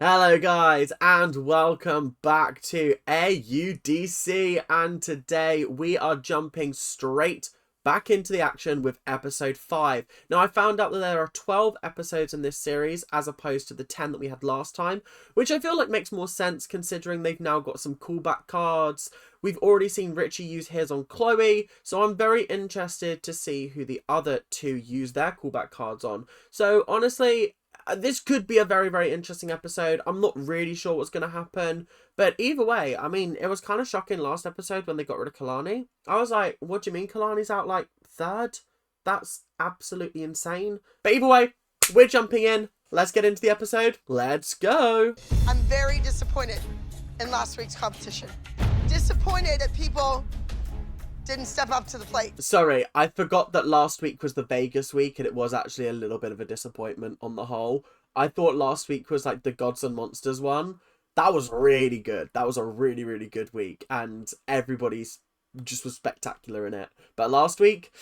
Hello guys and welcome back to AUDC, and today we are jumping straight back into the action with episode 5. Now I found out that there are 12 episodes in this series as opposed to the 10 that we had last time, which I feel like makes more sense considering they've now got some callback cards. We've already seen Richie use his on Chloe, so I'm very interested to see who the other two use their callback cards on. So honestly, this could be a very, very interesting episode. I'm not really sure what's going to happen. But either way, I mean, it was kind of shocking last episode when they got rid of Kalani. I was like, what do you mean Kalani's out like third? That's absolutely insane. But either way, we're jumping in. Let's get into the episode. Let's go. I'm very disappointed in last week's competition. Disappointed that people didn't step up to the plate. Sorry, I forgot that last week was the Vegas week and it was actually a little bit of a disappointment on the whole. I thought last week was like the Gods and Monsters one. That was really good. That was a really, really good week and everybody's just was spectacular in it. But last week,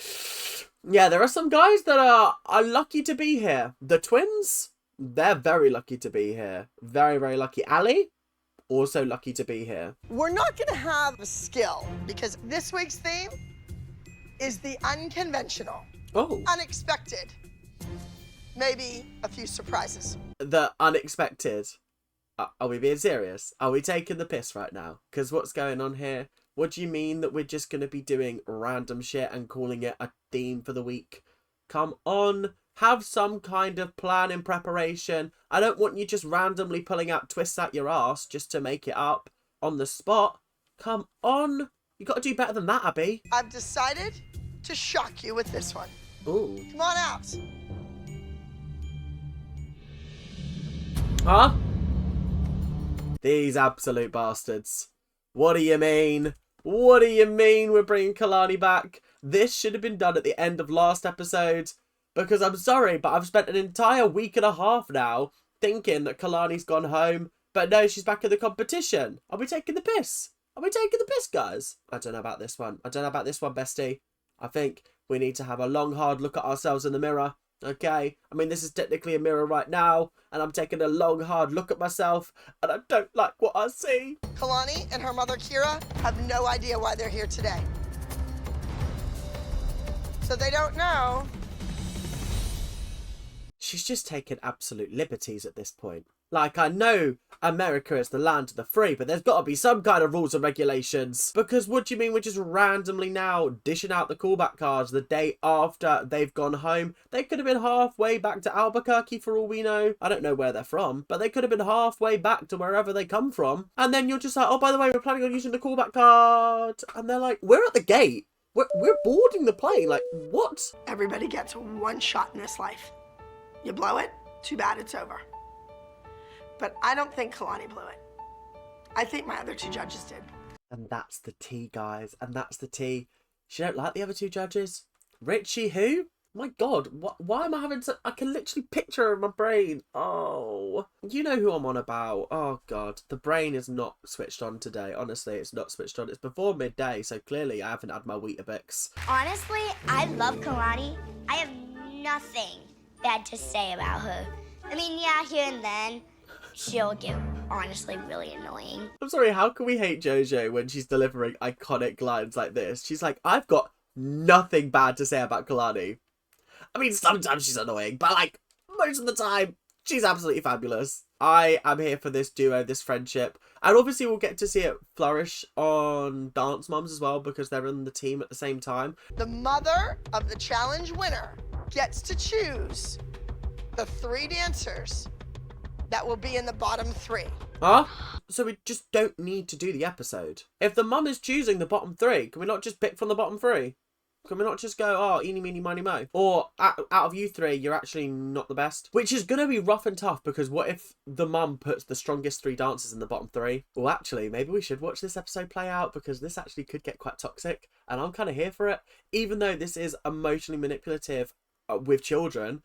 yeah, there are some guys that are lucky to be here. The twins, they're very lucky to be here. Very, very lucky. Ali, also lucky to be here. We're not going to have a skill because this week's theme is the unconventional. Oh. Unexpected. Maybe a few surprises. The unexpected. Are we being serious? Are we taking the piss right now? Because what's going on here? What do you mean that we're just going to be doing random shit and calling it a theme for the week? Come on. Have some kind of plan in preparation. I don't want you just randomly pulling out twists at your ass just to make it up on the spot. Come on. You got to do better than that, Abby. I've decided to shock you with this one. Ooh. Come on out. Huh? These absolute bastards. What do you mean? What do you mean we're bringing Kalani back? This should have been done at the end of last episode. Because I'm sorry, but I've spent an entire week and a half now thinking that Kalani's gone home. But no, she's back in the competition. Are we taking the piss? Are we taking the piss, guys? I don't know about this one. I don't know about this one, bestie. I think we need to have a long, hard look at ourselves in the mirror. Okay? I mean, this is technically a mirror right now. And I'm taking a long, hard look at myself. And I don't like what I see. Kalani and her mother, Kira, have no idea why they're here today. So they don't know. She's just taking absolute liberties at this point. Like, I know America is the land of the free, but there's got to be some kind of rules and regulations. Because what do you mean we're just randomly now dishing out the callback cards the day after they've gone home? They could have been halfway back to Albuquerque for all we know. I don't know where they're from, but they could have been halfway back to wherever they come from. And then you're just like, oh, by the way, we're planning on using the callback card. And they're like, we're at the gate. We're boarding the plane. Like, what? Everybody gets one shot in this life. You blow it, too bad, it's over. But I don't think Kalani blew it. I think my other two judges did. And that's the tea, guys. And that's the tea. She don't like the other two judges. Richie who? My God, why am I having to... I can literally picture her in my brain. Oh. You know who I'm on about. Oh, God. The brain is not switched on today. Honestly, it's not switched on. It's before midday, so clearly I haven't had my Weetabix. Honestly, I love Kalani. I have nothing bad to say about her. I mean, yeah, here and then she'll get honestly really annoying. I'm sorry, how can we hate JoJo when she's delivering iconic lines like this? She's like, I've got nothing bad to say about Kalani. I mean, sometimes she's annoying, but like, most of the time, she's absolutely fabulous. I am here for this duo, this friendship. And obviously we'll get to see it flourish on Dance Moms as well because they're in the team at the same time. The mother of the challenge winner gets to choose the 3 dancers that will be in the bottom 3. Huh? So we just don't need to do the episode. If the mum is choosing the bottom 3, can we not just pick from the bottom 3? Can we not just go, oh, eeny, meeny, miny, mo? Or out of you 3, you're actually not the best? Which is going to be rough and tough because what if the mum puts the strongest 3 dancers in the bottom 3? Well, actually, maybe we should watch this episode play out because this actually could get quite toxic. And I'm kind of here for it. Even though this is emotionally manipulative with children,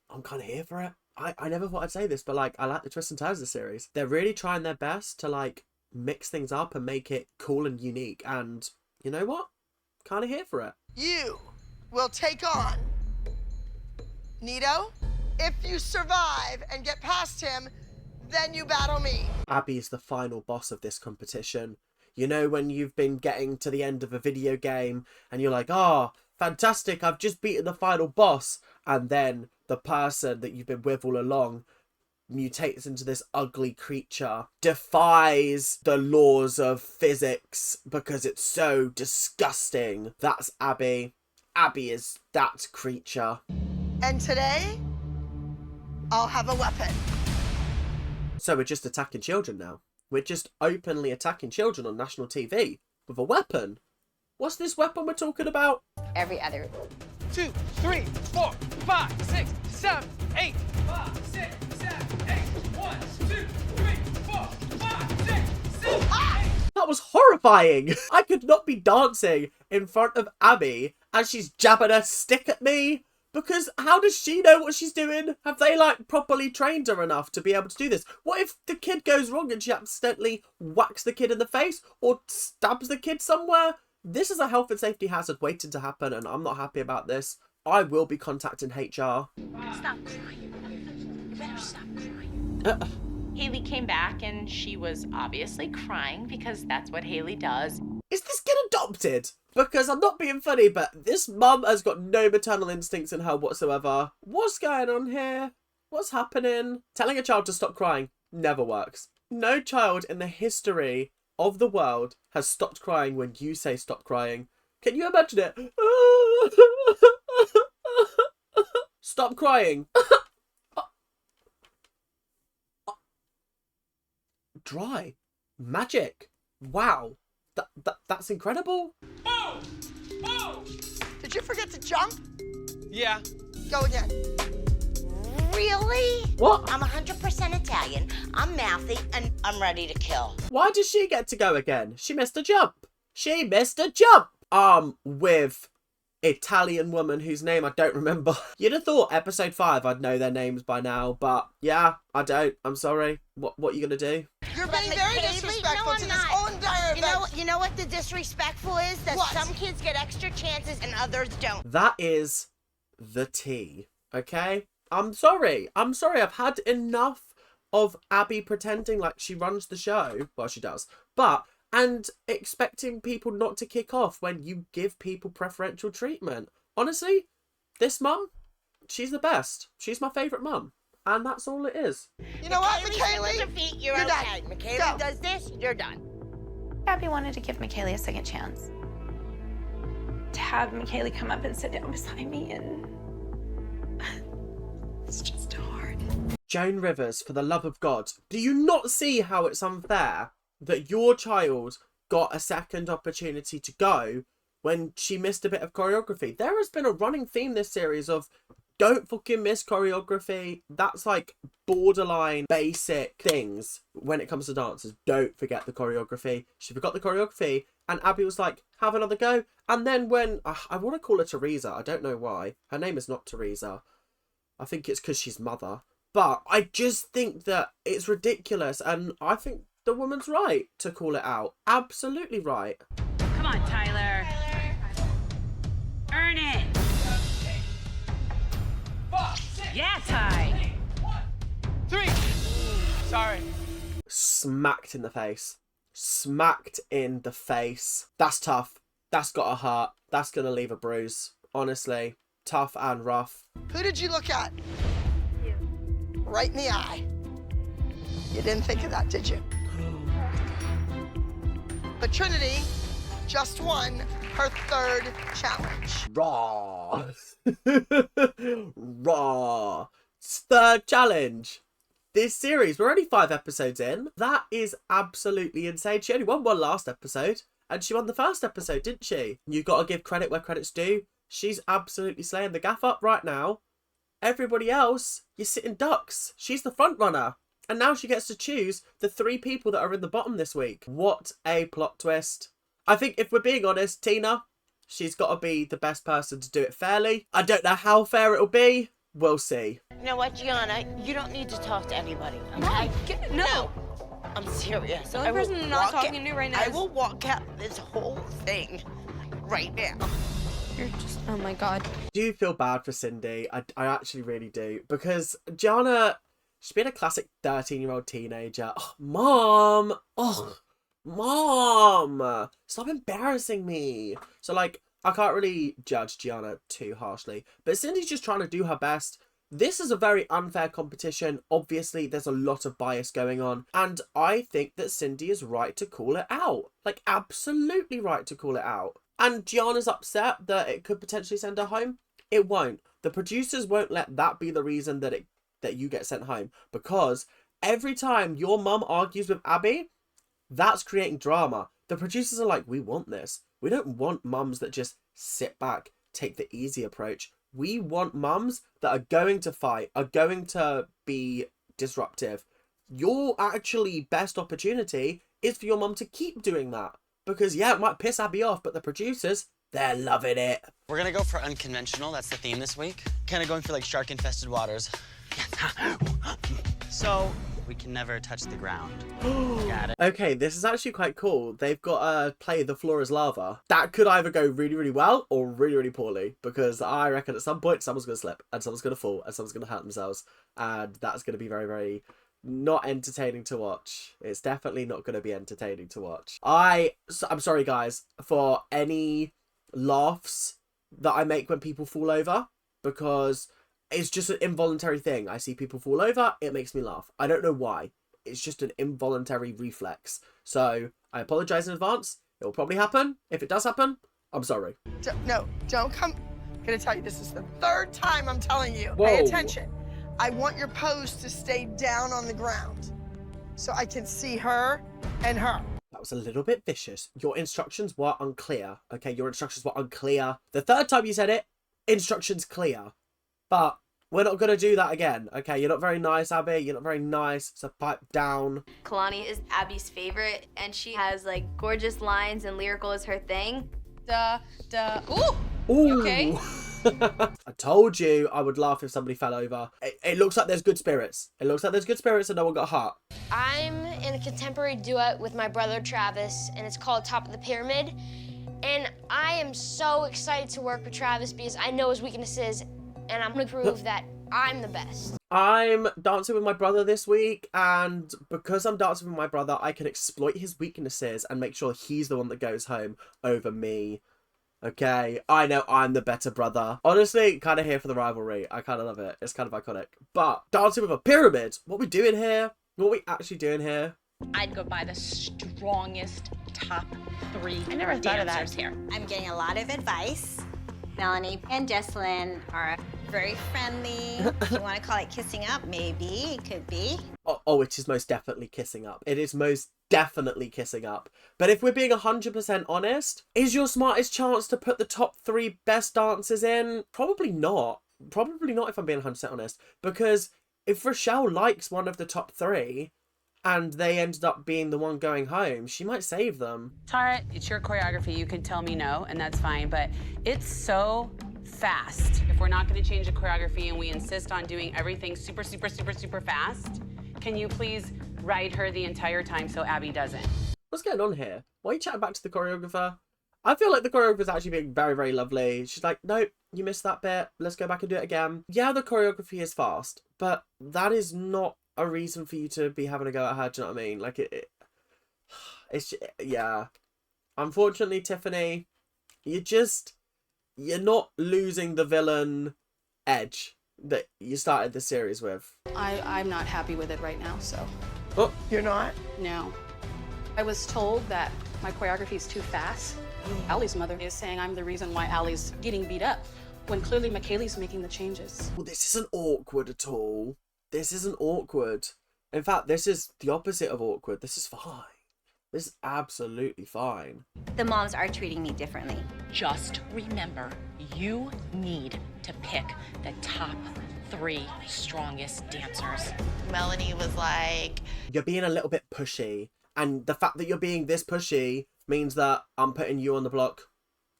I'm kind of here for it. I never thought I'd say this, but like, I like the twists and turns of the series. They're really trying their best to like mix things up and make it cool and unique. And you know what? Kind of here for it. You will take on Nito. If you survive and get past him, then you battle me. Abby is the final boss of this competition. You know when you've been getting to the end of a video game and you're like, oh, fantastic, I've just beaten the final boss. And then the person that you've been with all along mutates into this ugly creature, defies the laws of physics because it's so disgusting. That's Abby. Abby is that creature. And today, I'll have a weapon. So we're just attacking children now. We're just openly attacking children on national TV with a weapon. What's this weapon we're talking about? Every other. 2, 3, 4, 5, 6, 7, 8. 5, 6, 7, 8. 1, 2, 3, 4, 5, 6, 7, 8. That was horrifying. I could not be dancing in front of Abby as she's jabbing her stick at me. Because how does she know what she's doing? Have they, like, properly trained her enough to be able to do this? What if the kid goes wrong and she accidentally whacks the kid in the face or stabs the kid somewhere? This is a health and safety hazard waiting to happen, and I'm not happy about this. I will be contacting HR. Stop crying. You better stop crying. Haley came back and she was obviously crying because that's what Haley does. Is this kid adopted? Because I'm not being funny, but this mum has got no maternal instincts in her whatsoever. What's going on here? What's happening? Telling a child to stop crying never works. No child in the history of the world has stopped crying when you say stop crying. Can you imagine it? Stop crying. Dry. Magic. Wow. That's incredible. Whoa! Whoa! Did you forget to jump? Yeah. Go again. Really? What? I'm 100% Italian, I'm mouthy, and I'm ready to kill. Why does she get to go again? She missed a jump. She missed a jump. With Italian woman whose name I don't remember. You'd have thought episode 5 I'd know their names by now, but yeah, I don't. I'm sorry. What are you gonna do? You're But being very Haley, disrespectful no, to I'm this not. whole entire event. You know what the disrespectful is? That What? some kids get extra chances and others don't. That is the tea, okay? I'm sorry. I've had enough of Abby pretending like she runs the show. Well, she does. And expecting people not to kick off when you give people preferential treatment. Honestly, this mum, she's the best. She's my favourite mum. And that's all it is. You know what, Michaela? Michaela? You're You're okay. done. Michaela Go. does this, you're done. Abby wanted to give Michaela a second chance. To have Michaela come up and sit down beside me, and it's just hard. Joan Rivers, for the love of God, do you not see how it's unfair that your child got a second opportunity to go when she missed a bit of choreography? There has been a running theme this series of don't fucking miss choreography. That's like borderline basic things when it comes to dancers. Don't forget the choreography. She forgot the choreography and Abby was like, have another go. And then when, I want to call her Teresa. I don't know why. Her name is not Teresa. I think it's because she's mother. But I just think that it's ridiculous. And I think the woman's right to call it out. Absolutely right. Come on, Tyler. Earn it. 5, 6, Yeah, Ty. 3. Sorry. Smacked in the face. Smacked in the face. That's tough. That's got a hurt. That's going to leave a bruise. Honestly. Tough and rough. Who did you look at? You. Right in the eye. You didn't think of that, did you? But Trinity just won her 3rd challenge. Raw. Raw. 3rd challenge. This series, we're only 5 episodes in. That is absolutely insane. She only won one last episode. And she won the first episode, didn't she? You got to give credit where credit's due. She's absolutely slaying the gaff up right now. Everybody else, you're sitting ducks. She's the front runner. And now she gets to choose the 3 people that are in the bottom this week. What a plot twist. I think if we're being honest, Tina, she's got to be the best person to do it fairly. I don't know how fair it'll be. We'll see. You know what, Gianna? You don't need to talk to anybody, okay? No. I'm serious. The only person not talking to right now I is- will walk out this whole thing right now. You're just, oh my God. Do you feel bad for Cindy? I actually really do. Because Gianna, She's being a classic 13-year-old teenager. Oh, Mom! Oh, Mom! Stop embarrassing me. So, like, I can't really judge Gianna too harshly, but Cindy's just trying to do her best. This is a very unfair competition. Obviously, there's a lot of bias going on, and I think that Cindy is right to call it out. Like, absolutely right to call it out. And Gianna's upset that it could potentially send her home. It won't. The producers won't let that be the reason that you get sent home, because every time your mum argues with Abby, that's creating drama. The producers are like, we want this. We don't want mums that just sit back, take the easy approach. We want mums that are going to fight, are going to be disruptive. Your actually best opportunity is for your mum to keep doing that. Because, yeah, it might piss Abby off, but the producers, they're loving it. We're gonna go for unconventional. That's the theme this week. Kind of going for like shark-infested waters. So we can never touch the ground. Got it. Okay, this is actually quite cool. They've got to play The Floor is Lava. That could either go really, really well or really, really poorly. Because I reckon at some point someone's going to slip and someone's going to fall and someone's going to hurt themselves. And that's going to be very, very not entertaining to watch. It's definitely not going to be entertaining to watch. I'm sorry, guys, for any laughs that I make when people fall over, because it's just an involuntary thing. I see people fall over, it makes me laugh. I don't know why. It's just an involuntary reflex. So I apologize in advance. It will probably happen. If it does happen, I'm sorry. No, don't come. I'm gonna tell you, this is the third time I'm telling you. Whoa. Pay attention. I want your pose to stay down on the ground so I can see her and her. That was a little bit vicious. Your instructions were unclear. Okay, your instructions were unclear. The third time you said it, instructions clear. But we're not going to do that again. Okay, you're not very nice, Abby. You're not very nice. So pipe down. Kalani is Abby's favorite, and she has like gorgeous lines and lyrical is her thing. Ooh! Ooh. Okay. I told you I would laugh if somebody fell over. It looks like there's good spirits. It looks like there's good spirits and no one got hurt. I'm in a contemporary duet with my brother Travis, and it's called Top of the Pyramid. And I am so excited to work with Travis because I know his weaknesses, and I'm gonna prove that I'm the best. I'm dancing with my brother this week, and because I'm dancing with my brother, I can exploit his weaknesses and make sure he's the one that goes home over me. Okay, I know I'm the better brother. Honestly, kind of here for the rivalry. I kind of love it. It's kind of iconic. But dancing with a pyramid, what we doing here? What are we actually doing here? I'd go buy the strongest top 3 I never thought of that. dancers here. I'm getting a lot of advice. Melanie and Jesselyn are very friendly. If you want to call it kissing up, maybe. It could be. Oh, it is most definitely kissing up. It is most definitely kissing up. But if we're being 100% honest, is your smartest chance to put the top 3 best dancers in? Probably not. Probably not if I'm being 100% honest. Because if Rochelle likes one of the top 3 and they ended up being the one going home, she might save them. Tara, it's your choreography. You can tell me no, and that's fine, but it's so fast. If we're not going to change the choreography and we insist on doing everything super, super, super, super fast, can you please ride her the entire time so Abby doesn't? What's going on here? Why are you chatting back to the choreographer? I feel like the choreographer's actually being very, very lovely. She's like, nope, you missed that bit. Let's go back and do it again. Yeah, the choreography is fast, but that is not a reason for you to be having a go at her. Do you know what I mean? Like, it's, yeah. Unfortunately, Tiffany, you're not losing the villain edge that you started the series with. I'm not happy with it right now, so. Oh, You're not? No. I was told that my choreography is too fast. Allie's mother is saying I'm the reason why Allie's getting beat up, when clearly McKaylee's making the changes. well, this isn't awkward at all. This isn't awkward. In fact, this is the opposite of awkward. This is fine. This is absolutely fine. The moms are treating me differently. Just remember, you need to pick the top 3 strongest dancers. Melanie was like, You're being a little bit pushy. And the fact that you're being this pushy means that I'm putting you on the block.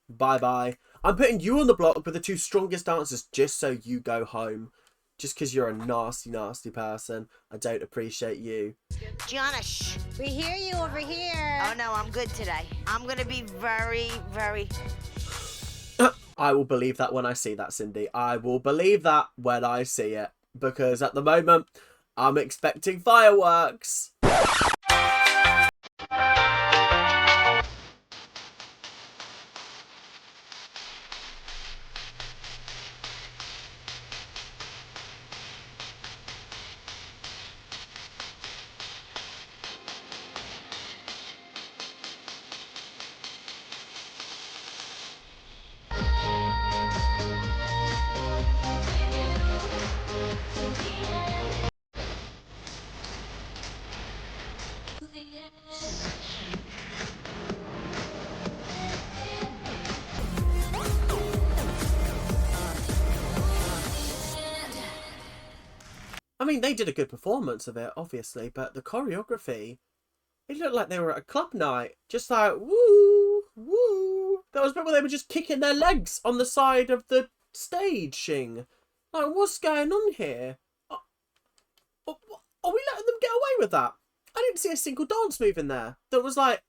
Bye-bye. I'm putting you on the block with the 2 strongest dancers just so you go home. Just because you're a nasty, nasty person. I don't appreciate you. Gianna, shh. We hear you over here. oh no, I'm good today. I'm gonna be very, very... I will believe that when I see that, Cindy. I will believe that when I see it. Because at the moment, I'm expecting fireworks. I mean, they did a good performance of it, obviously, but the choreography, it looked like they were at a club night. Just like, woo, woo. There was a bit where they were just kicking their legs on the side of the staging. Like, what's going on here? Are we letting them get away with that? I didn't see a single dance move in there that was like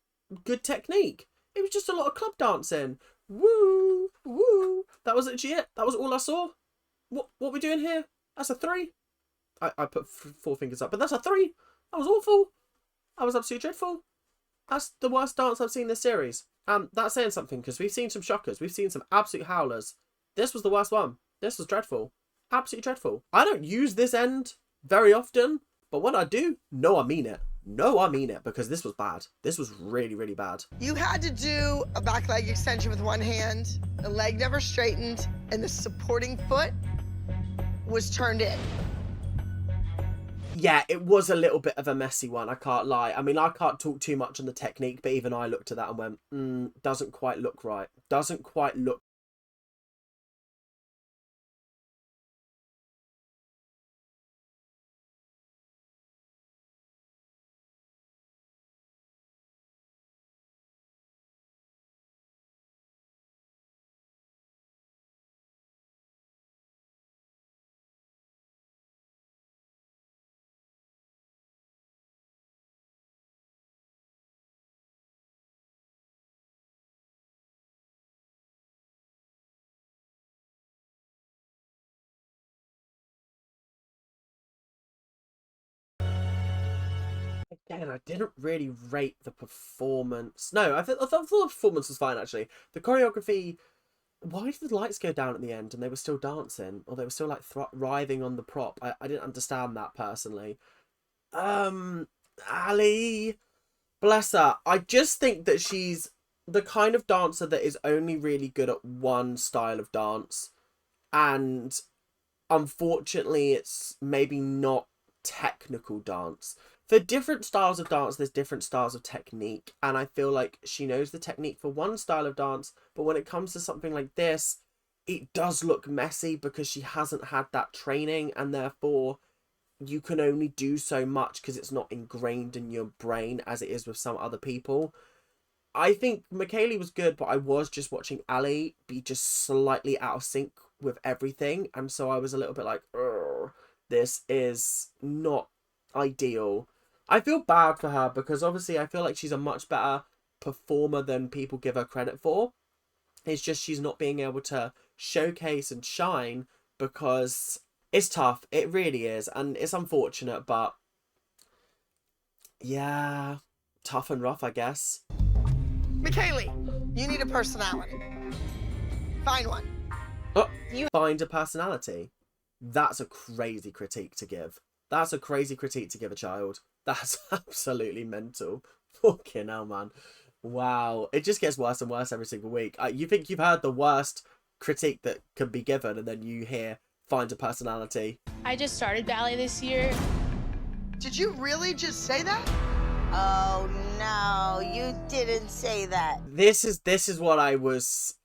good technique. It was just a lot of club dancing. Woo, woo. That was literally it. That was all I saw. What we doing here? That's a 3. I put 4 fingers up, but that's a 3. That was awful. That was absolutely dreadful. That's the worst dance I've seen this series. That's saying something, because we've seen some shockers. We've seen some absolute howlers. This was the worst one. This was dreadful. Absolutely dreadful. I don't use this end very often, but when I do, no, I mean it. No, I mean it, because this was bad. This was really, really bad. You had to do a back leg extension with one hand, the leg never straightened, and the supporting foot was turned in. Yeah, it was a little bit of a messy one, I can't lie. I mean, I can't talk too much on the technique, but even I looked at that and went, doesn't quite look right. Doesn't quite look. Again, I didn't really rate the performance. No, I thought the performance was fine, actually. The choreography... Why did the lights go down at the end and they were still dancing? Or they were still, like, writhing on the prop? I didn't understand that, personally. Ali... Bless her. I just think that she's the kind of dancer that is only really good at one style of dance. And unfortunately, it's maybe not technical dance. For different styles of dance, there's different styles of technique. And I feel like she knows the technique for one style of dance. But when it comes to something like this, it does look messy because she hasn't had that training. And therefore, you can only do so much because it's not ingrained in your brain as it is with some other people. I think McKaylee was good, but I was just watching Ali be just slightly out of sync with everything. And so I was a little bit like, this is not ideal. I feel bad for her because obviously I feel like she's a much better performer than people give her credit for. It's just she's not being able to showcase and shine because it's tough. It really is. And it's unfortunate, but yeah, tough and rough, I guess. McKaylee, you need a personality. Find one. Oh, find a personality. That's a crazy critique to give. That's a crazy critique to give a child. That's absolutely mental. Fucking hell, man. Wow. It just gets worse and worse every single week. You think you've heard the worst critique that can be given, and then you hear find a personality. I just started ballet this year. Did you really just say that? Oh no, you didn't say that. This is what I was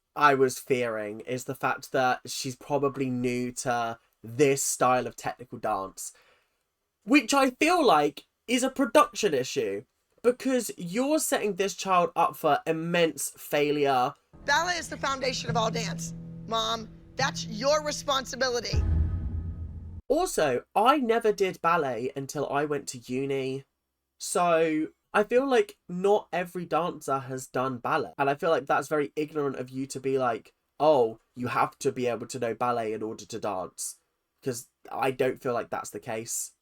fearing, is the fact that she's probably new to this style of technical dance, which I feel like is a production issue, because you're setting this child up for immense failure. Ballet is the foundation of all dance. Mom, that's your responsibility. Also, I never did ballet until I went to uni. So I feel like not every dancer has done ballet. And I feel like that's very ignorant of you to be like, oh, you have to be able to know ballet in order to dance. Because I don't feel like that's the case.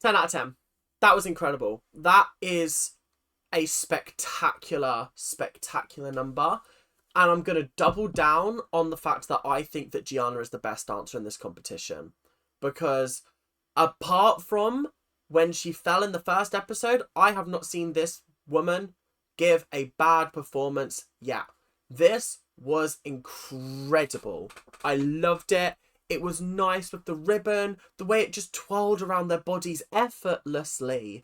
10 out of 10. That was incredible. That is a spectacular, spectacular number. And I'm going to double down on the fact that I think that Gianna is the best dancer in this competition. Because apart from when she fell in the first episode, I have not seen this woman give a bad performance yet. This was incredible. I loved it. It was nice with the ribbon, the way it just twirled around their bodies effortlessly.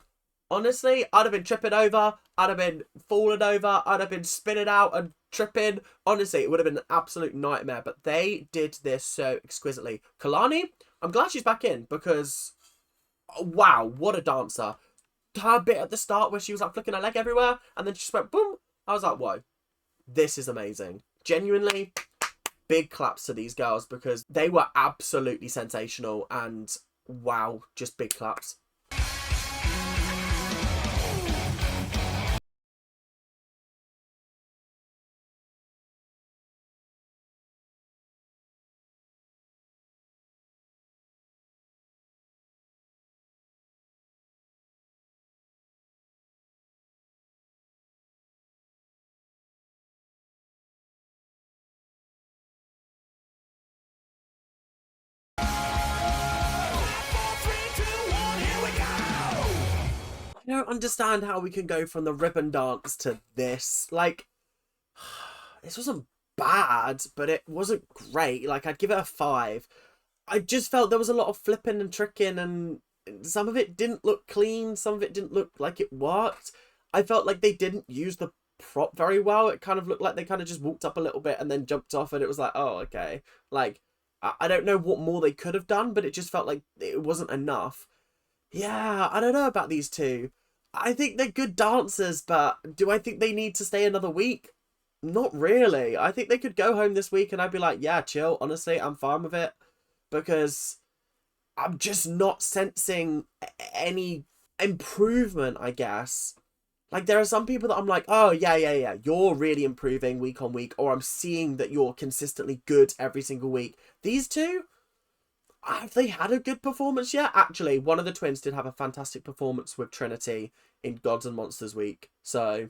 Honestly, I'd have been tripping over, I'd have been falling over, I'd have been spinning out and tripping. Honestly, it would have been an absolute nightmare, but they did this so exquisitely. Kalani, I'm glad she's back in because, wow, what a dancer. Her bit at the start where she was like flicking her leg everywhere and then she just went boom. I was like, whoa, this is amazing. Genuinely, big claps to these girls because they were absolutely sensational and wow, just big claps. I don't understand how we can go from the ribbon dance to this. Like, this wasn't bad, but it wasn't great. Like, I'd give it a 5. I just felt there was a lot of flipping and tricking, and some of it didn't look clean. Some of it didn't look like it worked. I felt like they didn't use the prop very well. It kind of looked like they kind of just walked up a little bit and then jumped off, and it was like, oh, okay. Like, I don't know what more they could have done, but it just felt like it wasn't enough. Yeah, I don't know about these two. I think they're good dancers, but do I think they need to stay another week? Not really. I think they could go home this week and I'd be like, yeah, chill. Honestly, I'm fine with it. Because I'm just not sensing any improvement, I guess. Like, there are some people that I'm like, oh, yeah, you're really improving week on week. Or I'm seeing that you're consistently good every single week. These two? Have they had a good performance yet? Actually, one of the twins did have a fantastic performance with Trinity in Gods and Monsters week. So,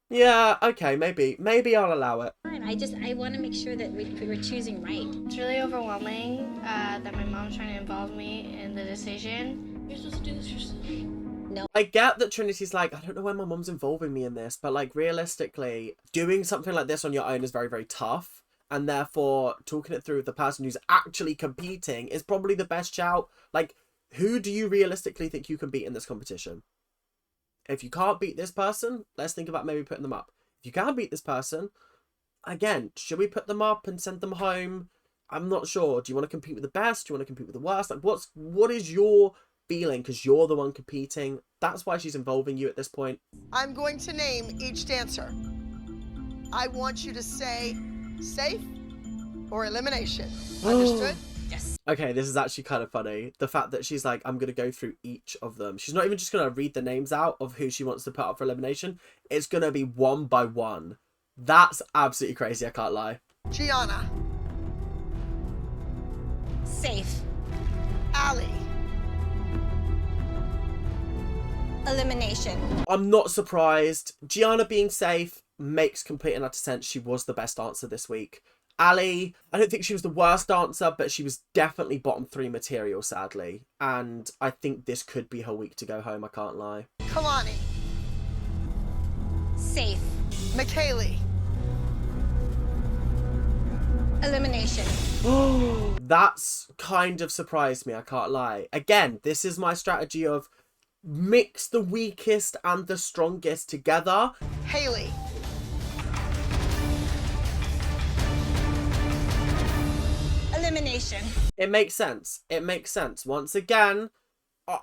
yeah, okay, maybe I'll allow it. I want to make sure that we're choosing right. It's really overwhelming that my mom's trying to involve me in the decision. You're supposed to do this yourself. No. I get that Trinity's like, I don't know why my mom's involving me in this, but like realistically, doing something like this on your own is very, very tough. And therefore, talking it through with the person who's actually competing is probably the best shout. Like, who do you realistically think you can beat in this competition? If you can't beat this person, let's think about maybe putting them up. If you can't beat this person, again, should we put them up and send them home? I'm not sure. Do you want to compete with the best? Do you want to compete with the worst? Like, what is your feeling? Because you're the one competing. That's why she's involving you at this point. I'm going to name each dancer. I want you to say safe or elimination. Understood? Yes. Okay, this is actually kind of funny. The fact that she's like, I'm going to go through each of them. She's not even just going to read the names out of who she wants to put up for elimination. It's going to be one by one. That's absolutely crazy, I can't lie. Gianna. Safe. Ali. Elimination. I'm not surprised. Gianna being safe makes complete and utter sense. She was the best dancer this week. Ali, I don't think she was the worst dancer, but she was definitely bottom 3 material, sadly. And I think this could be her week to go home, I can't lie. Kalani. Safe. McKaylee. Elimination. That's kind of surprised me, I can't lie. Again, this is my strategy of mix the weakest and the strongest together. Haley. Elimination. It makes sense. It makes sense. Once again,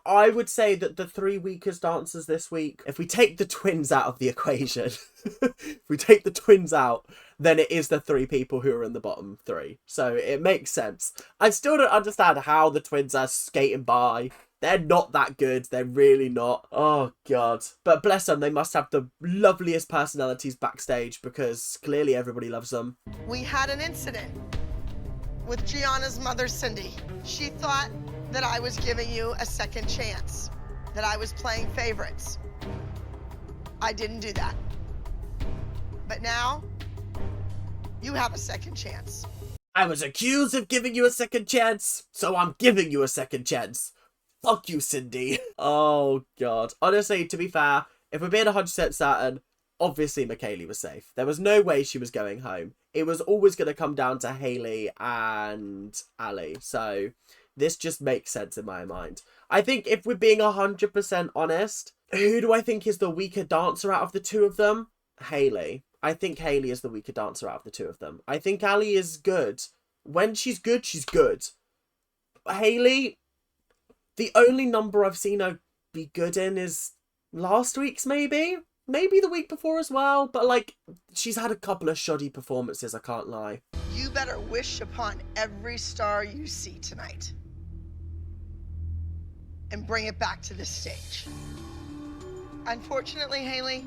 I would say that the 3 weakest dancers this week, if we take the twins out of the equation, if we take the twins out, then it is the 3 people who are in the bottom 3. So it makes sense. I still don't understand how the twins are skating by. They're not that good. They're really not. Oh, God. But bless them, they must have the loveliest personalities backstage because clearly everybody loves them. We had an incident with Gianna's mother, Cindy. She thought that I was giving you a second chance, that I was playing favorites. I didn't do that. But now, you have a second chance. I was accused of giving you a second chance, so I'm giving you a second chance. Fuck you, Cindy. Oh, God. Honestly, to be fair, if we're being 100% certain, obviously McKaylee was safe. There was no way she was going home. It was always going to come down to Hayley and Ali. So this just makes sense in my mind. I think if we're being 100% honest, who do I think is the weaker dancer out of the two of them? Hayley. I think Hayley is the weaker dancer out of the two of them. I think Ali is good. When she's good, she's good. Hayley, the only number I've seen her be good in is last week's, maybe? Maybe the week before as well. But, like, she's had a couple of shoddy performances, I can't lie. You better wish upon every star you see tonight. And bring it back to this stage. Unfortunately, Hayley,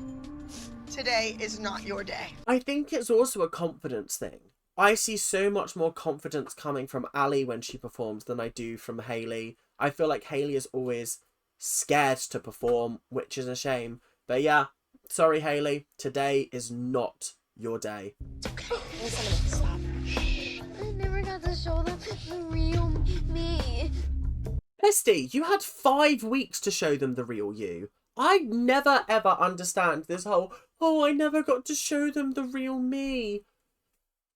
today is not your day. I think it's also a confidence thing. I see so much more confidence coming from Ali when she performs than I do from Hayley. I feel like Hayley is always scared to perform, which is a shame. But yeah, sorry Hayley, today is not your day. It's okay. Stop. I never got to show them the real me. Pisty, you had 5 weeks to show them the real you. I never ever understand this whole, oh, I never got to show them the real me.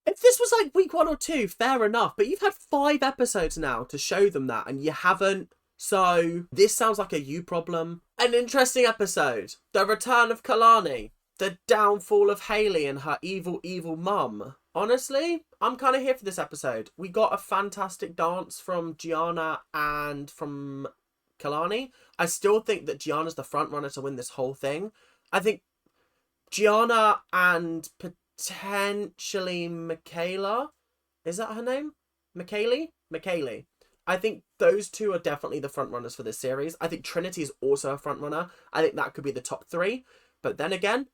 If this was like week 1 or 2, fair enough. But you've had 5 episodes now to show them that and you haven't. So this sounds like a you problem. An interesting episode. The return of Kalani. The downfall of Hayley and her evil, evil mum. Honestly, I'm kind of here for this episode. We got a fantastic dance from Gianna and from Kalani. I still think that Gianna's the front runner to win this whole thing. I think Gianna and potentially Michaela. Is that her name? Michaeli. I think those two are definitely the front runners for this series. I think Trinity is also a front runner. I think that could be the top 3. But then again,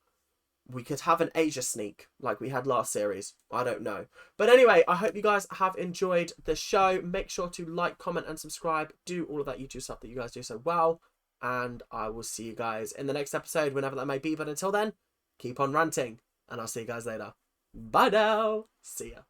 we could have an Asia sneak like we had last series. I don't know. But anyway, I hope you guys have enjoyed the show. Make sure to like, comment, and subscribe. Do all of that YouTube stuff that you guys do so well. And I will see you guys in the next episode, whenever that may be. But until then, keep on ranting. And I'll see you guys later. Bye now. See ya.